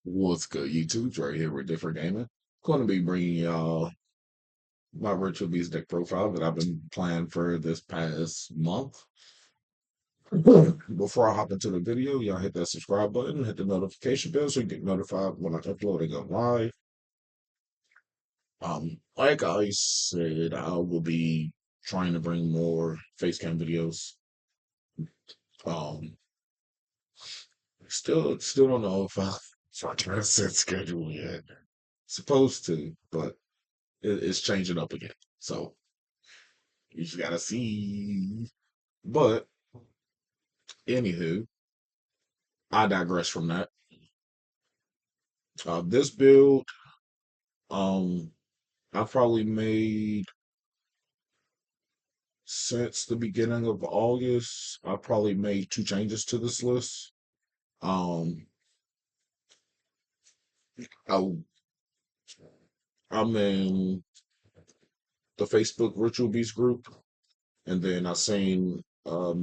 What's good, YouTube? Right here with Different Gaming. Going to be bringing y'all my virtual beast deck profile that I've been playing for this past month. Before I hop into the video, y'all hit that subscribe button, hit the notification bell so you get notified when I upload and go live. Like I said, I will be trying to bring more face cam videos. Um, still don't know if I can set schedule yet. Supposed to, but it's changing up again. So you just gotta see. But anywho, I digress from that. This build, um, I've probably made since the beginning of August. I probably made two changes to this list. Um, I, I'm in the Facebook Virtual Beast group, and then I seen our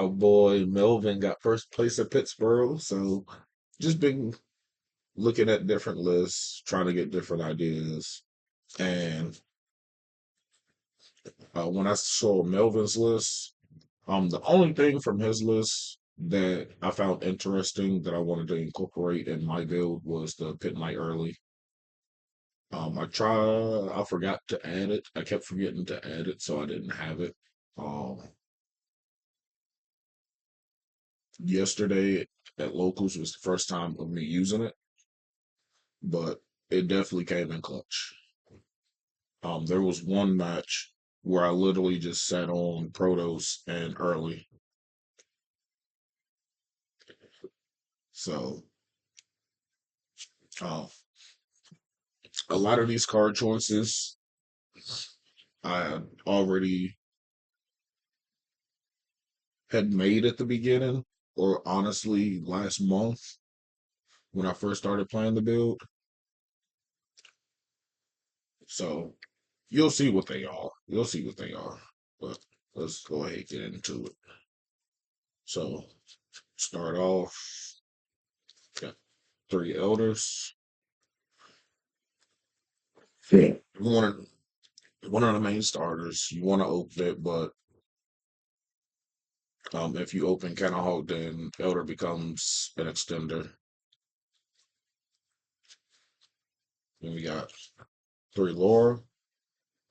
boy Melvin got first place at Pittsburgh. So just been looking at different lists, trying to get different ideas. And when I saw Melvin's list, the only thing from his list that I found interesting that I wanted to incorporate in my build was the pit night early. I forgot to add it. I kept forgetting to add it, so I didn't have it. Um, Yesterday at locals was the first time of me using it, but it definitely came in clutch. There was one match where I literally just sat on Protos and early. So, uh, a lot of these card choices I already had made at the beginning, or honestly, last month when I first started playing the build. So, you'll see what they are. You'll see what they are. But let's go ahead and get into it. So, start off, got three elders. Yeah. One of the main starters. You want to open it, but if you open Cannahawk, then Elder becomes an extender. Then we got three lore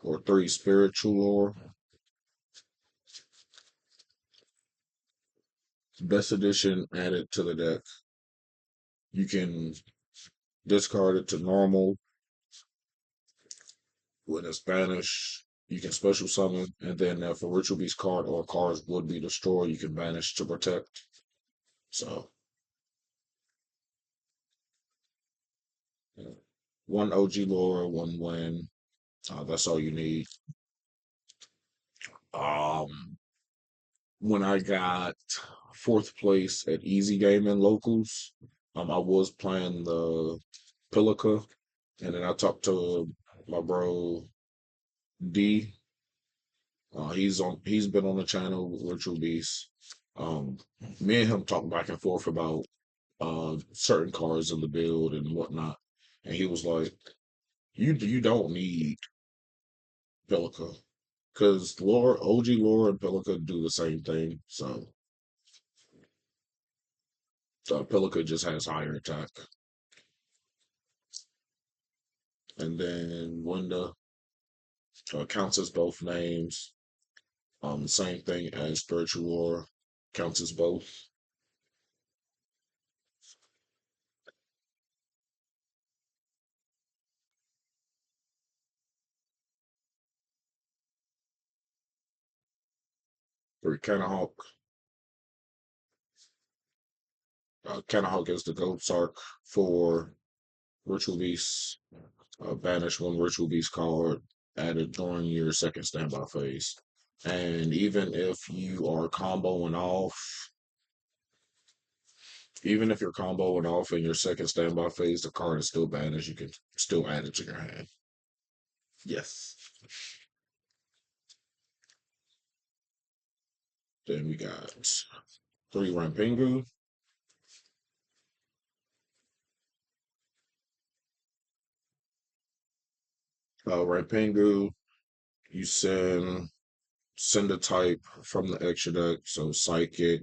or three spiritual lore. Best edition added to the deck. You can discard it to normal when it's banished. You can special summon, and then if a ritual beast card or cards would be destroyed, you can banish to protect. So, yeah. One OG lore, one win. That's all you need. Um, when I got fourth place at Easy Gaming Locals, I was playing the Pilica, and then I talked to my bro D. He's been on the channel with Virtual Beast. Um, Me and him talked back and forth about certain cards in the build and whatnot, and he was like, "You don't need Pilica because Lore, OG Lore, and Pilica do the same thing. So Pilica just has higher attack, and then Wunda counts as both names. Same thing as Spiritual Lore counts as both. For Cannahawk is the Goat Sark for Ritual Beast. Banish one Ritual Beast card added during your second standby phase. And even if you're comboing off in your second standby phase, the card is still banished. You can still add it to your hand. Yes. Then we got three Rampingu. Rampingu, you send a type from the extra deck, so Psychic,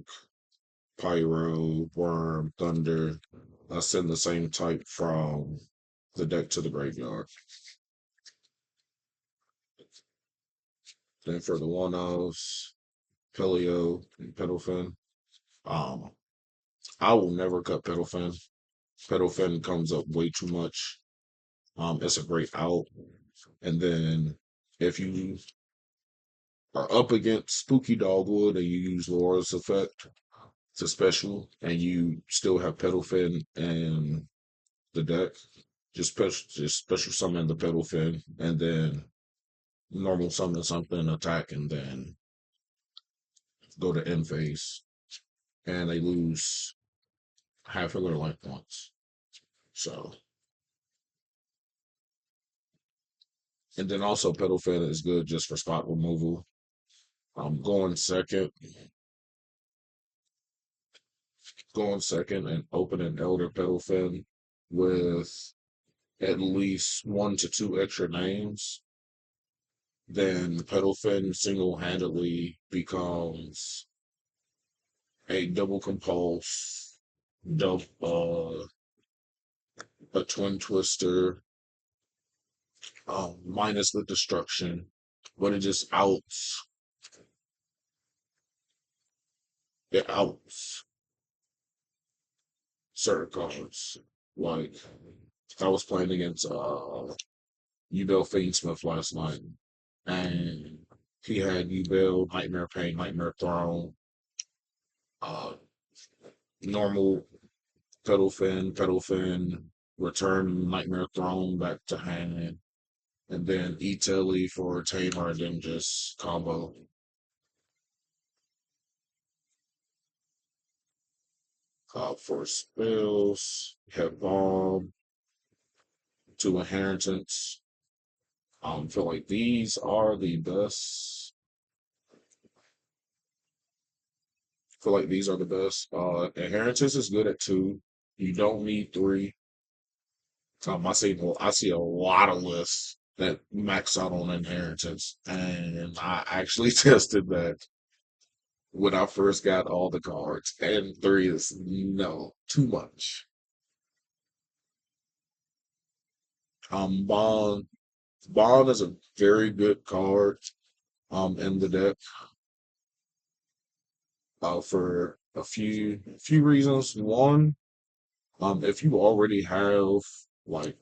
Pyro, Worm, Thunder. I send the same type from the deck to the graveyard. Then for the one-offs, Pelio and Pedalfin. Um, I will never cut Pedalfin. Pedalfin comes up way too much. It's a great out. And then if you are up against Spooky Dogwood and you use Laura's effect, it's a special, and you still have Pedalfin and the deck. Just special summon the Pedalfin, and then normal summon something, attack, and then go to end phase, and they lose half of their life points. So, and then also Pedalfin is good just for spot removal. I'm going second, and opening Elder Pedalfin with at least 1 to 2 extra names, then Pedalfin single-handedly becomes a double compulse, a twin twister, minus the destruction, but it outs certain cards. Like I was playing against Ubel Fadesmith last night, and he had Ubel, Nightmare Pain, Nightmare Throne, uh, normal Pedalfin, return Nightmare Throne back to hand, and then E-Telly for Tamer, and then just combo. For spells, we have Bomb, 2 Inheritance. Feel like these are the best. Feel like these are the best. Inheritance is good at 2. You don't need 3. I see a lot of lists that max out on inheritance, and I actually tested that when I first got all the cards, and 3 is no too much. Bond Bond is a very good card in the deck for a few reasons. One, if you already have like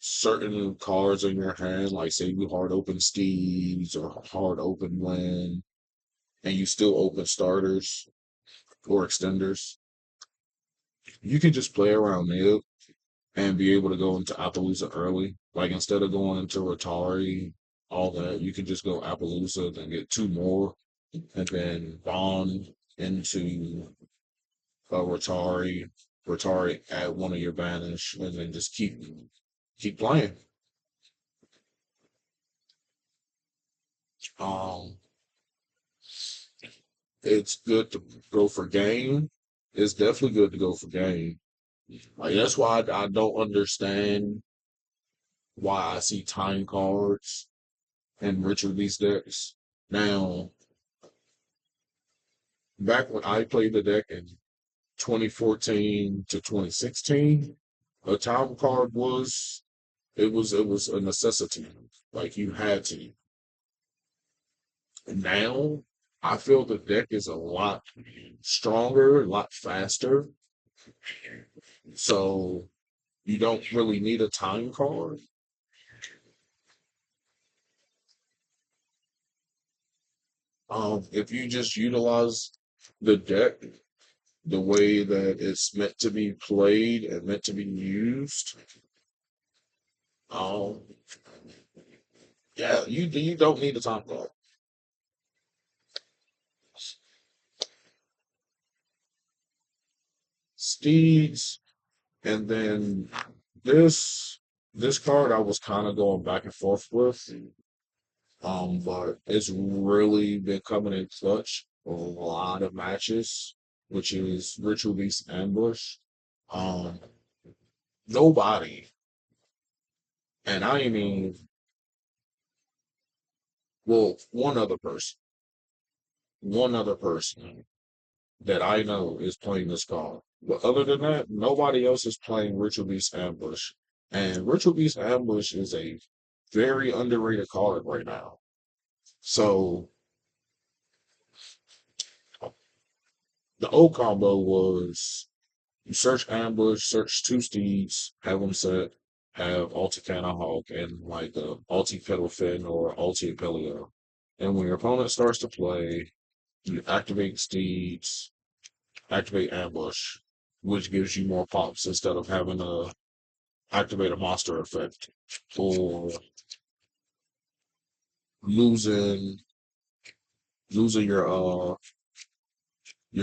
certain cards in your hand, like say you hard open Steves or hard open Lynn, and you still open starters or extenders, you can just play around Nib and be able to go into Appaloosa early. Like instead of going into Rotari, all that, you can just go Appaloosa and get 2 more, and then bond into Rotari at one of your banish, and then just keep playing. Um, it's good to go for game. It's definitely good to go for game. Like that's why I don't understand why I see time cards in rich these decks. Now, back when I played the deck in 2014 to 2016, a time card was a necessity. Like you had to. Now, I feel the deck is a lot stronger, a lot faster. So you don't really need a time card. If you just utilize the deck the way that it's meant to be played and meant to be used, um, yeah, you don't need a time card. Steeds, and then this this card I was kind of going back and forth with, but it's really been coming in clutch for a lot of matches, which is Ritual Beast Ambush. Um, Nobody, and I mean Well, one other person that I know is playing this card. But other than that, nobody else is playing Ritual Beast Ambush. And Ritual Beast Ambush is a very underrated card right now. So the old combo was you search ambush, search two steeds, have them set, have Alti Canna Hawk and like a Alti Pedal Fin or Alti Apelio. And when your opponent starts to play, you activate steeds, activate ambush, which gives you more pops instead of having to activate a monster effect or losing losing your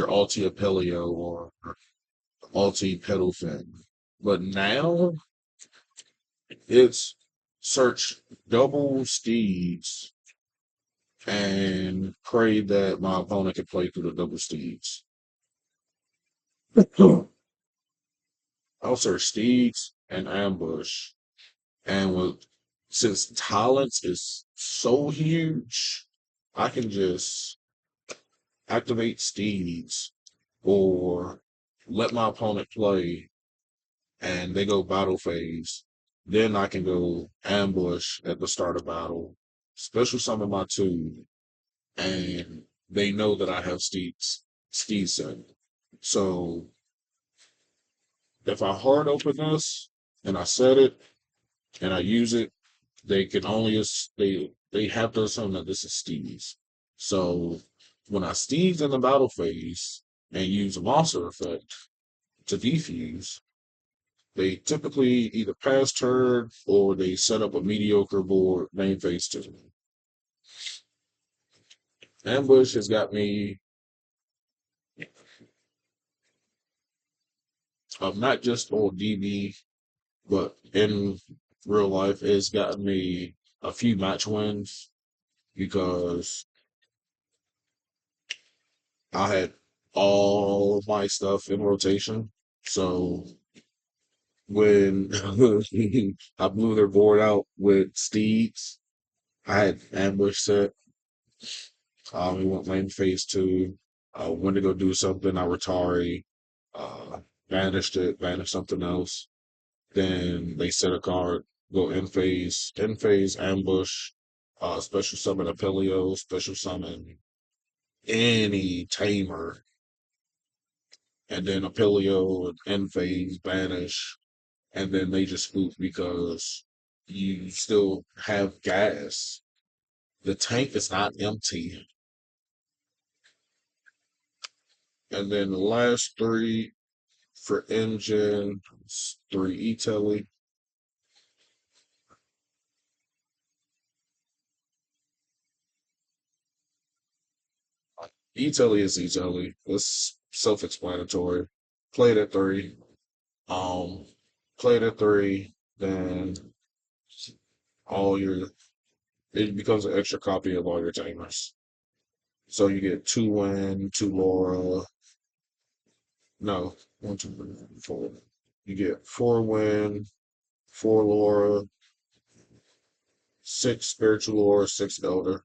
Alti Apelio or Alti Pedal Fin. But now it's search double steeds and pray that my opponent can play through the double steeds. I'll search steeds and ambush. And with since talents is so huge, I can just activate steeds or let my opponent play and they go battle phase. Then I can go ambush at the start of battle, special summon my two, and they know that I have steed set. So if I hard open this and I set it and I use it, they can only they have to assume that this is steeds. So when I steeds in the battle phase and use a monster effect to defuse, they typically either pass turn or they set up a mediocre board main phase two. Ambush has got me not just on DB, but in real life, it's gotten me a few match wins because I had all my stuff in rotation. So when I blew their board out with Steeds, I had ambush set. We went lane phase two. Went to go do something. I Atari, banished it, banished something else. Then they set a card, go in phase, ambush, special summon Apelio, special summon any tamer, and then Apelio, end phase, banish, and then they just spook because you still have gas. The tank is not empty. And then the last three for engine, three E-Telly. E-Telly is E-Telly. It's self-explanatory. Play it at three. Um, Play it at three, then all your it becomes an extra copy of all your tamers. So you get two win, two Laura. No, one, two, three, four. You get four win, four Laura, six spiritual Laura, six elder.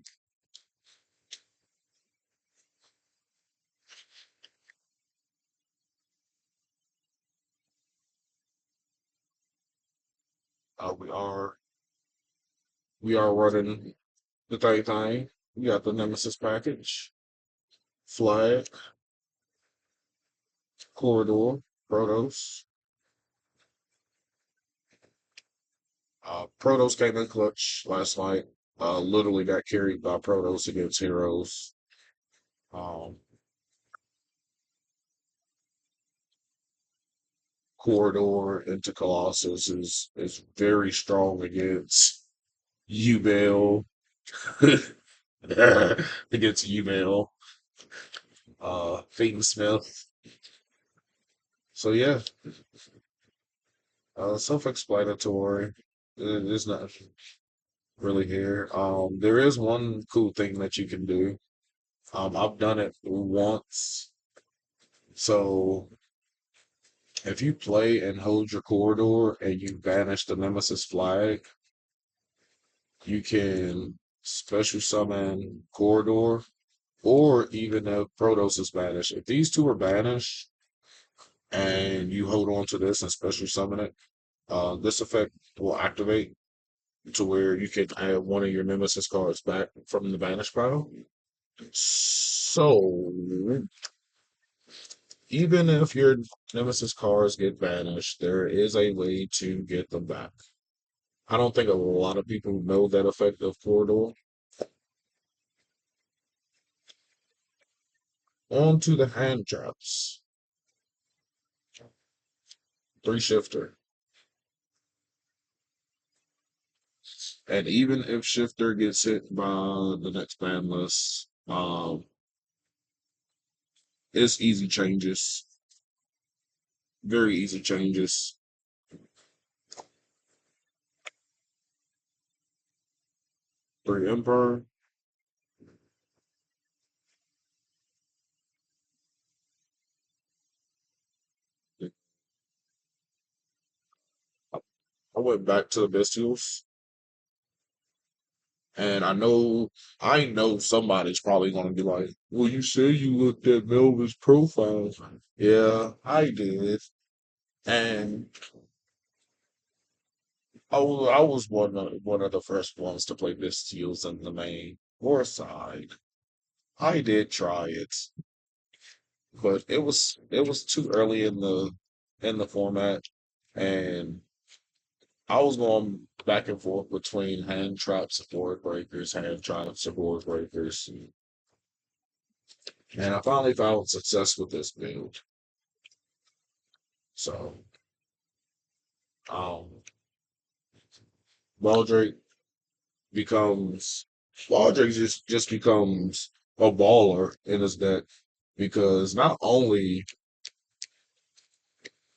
Uh, we are we are running the thing. We got the Nemesis package, flag, corridor, Protos. Protos came in clutch last night. Literally got carried by Protos against Heroes. Um, Corridor into Colossus is very strong against Ubel. Against Ubel. Peyton Smith. So yeah, self-explanatory. There's not really here. There is one cool thing that you can do. I've done it once. So if you play and hold your corridor and you banish the Nemesis flag, you can special summon corridor, or even if Protos is banished. If these two are banished and you hold on to this and special summon it, this effect will activate to where you can add one of your Nemesis cards back from the banish pile. So even if your Nemesis cards get banished, there is a way to get them back. I don't think a lot of people know that effect of Corridor. On to the hand traps. Three shifter. And even if shifter gets hit by the next ban list, it's easy changes. Very easy changes. Three Emperor. I went back to the Bestials. And I know somebody's probably going to be like, well, you said you looked at Melvin's profile. Yeah, I did. And I was one of the first ones to play Bestials in the main war side. I did try it, but it was too early in the format, and I was going back and forth between hand traps and board breakers, hand traps and board breakers, and I finally found success with this build. So, um, Baldrake becomes Baldrake just becomes a baller in his deck because not only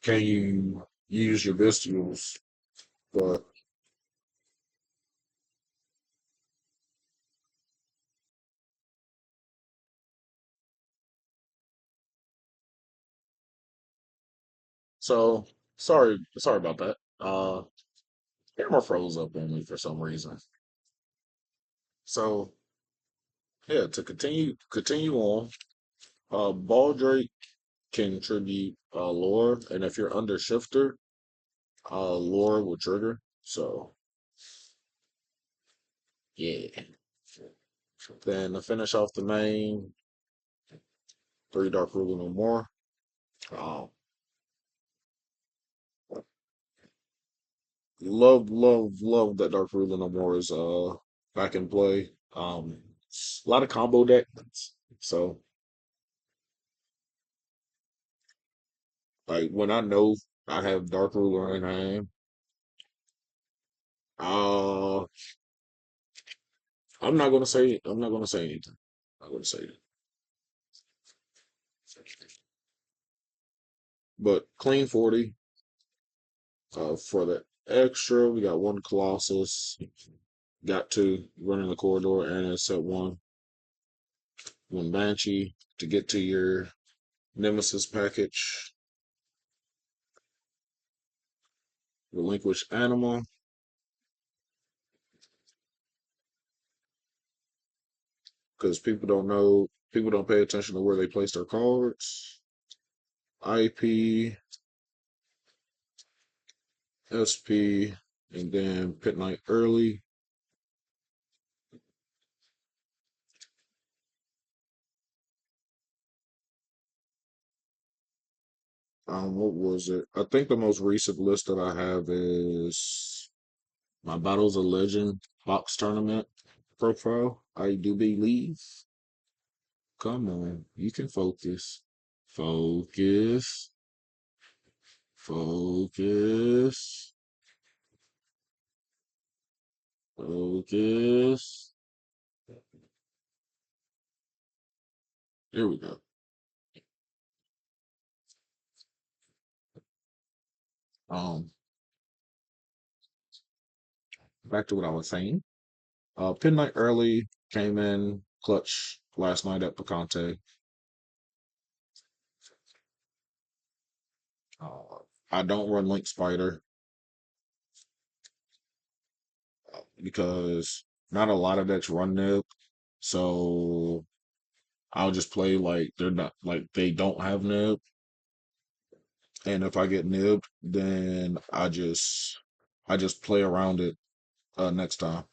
can you use your Bestials, but so sorry about that. Camera froze up on me for some reason. So yeah, to continue on, Baldrake can contribute lore, and if you're under shifter, lore will trigger. So yeah. Then to finish off the main, three Dark Ruler no more. Um, love that Dark Ruler no more is back in play. A lot of combo decks. So like when I know I have Dark Ruler in hand, uh, I'm not gonna say anything. I'm not gonna say it. But clean 40. For the extra, we got one Colossus, got two running the corridor, and it's at one Banshee to get to your Nemesis package. Relinquish Animal, because people don't pay attention to where they place their cards. IP, SP, and then Pit Night early. What was it? I think the most recent list that I have is my Battles of Legend box tournament profile. I do believe. Come on, you can focus. Focus. Focus. Focus. Here we go. Um, Back to what I was saying. Pin night early came in clutch last night at Picante. Uh, I don't run Link Spider because not a lot of decks run nib, so I'll just play like they're not like they don't have nib, and if I get nibbed, then I just play around it next time.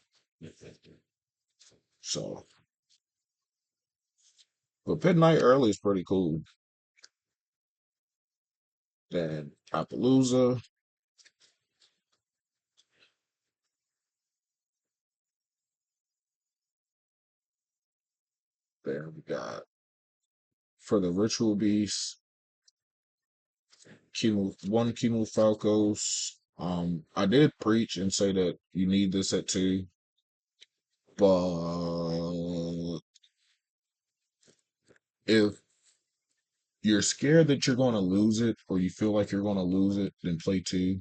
So, but Pit Night early is pretty cool. Then Appaloosa, then we got for the Ritual Beast, Chemo Falcos. I did preach and say that you need this at two, but if you're scared that you're going to lose it or you feel like you're going to lose it, then play two.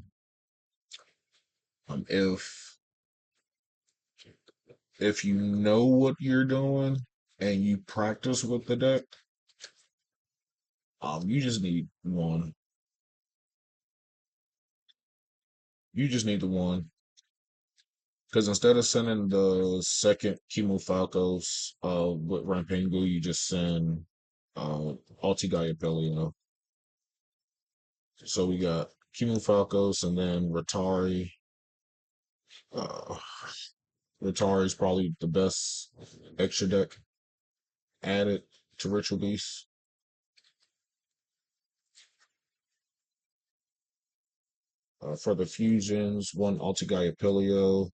If you know what you're doing and you practice with the deck, you just need one. You just need the one. Because instead of sending the second Chemo Falcos with Rampengu, you just send Alti Gaiapelio. So we got Chemo Falcos and then Ratari. Uh, Ratari is probably the best extra deck added to Ritual Beast. For the fusions, one Altigaiapilio.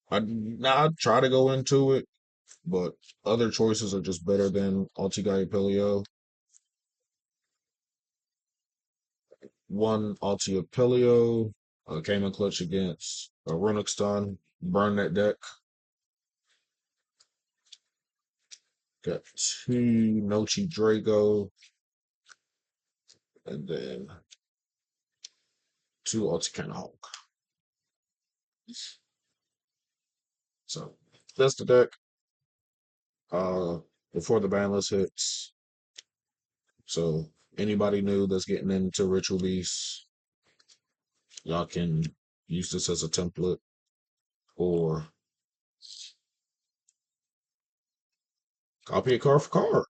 I'd try to go into it, but other choices are just better than Altigaiapilio. One Altiapilio came in clutch against a Runic Stun, burn that deck. Got two Nochi Drago, and then two Alticana Hulk. So that's the deck uh, before the ban list hits. So anybody new that's getting into Ritual Beast, y'all can use this as a template or copy it card for card.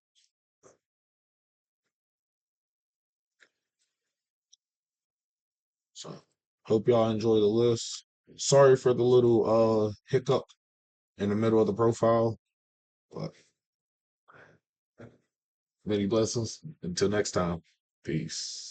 So hope y'all enjoy the list. Sorry for the little hiccup in the middle of the profile, but many blessings. Until next time. Peace.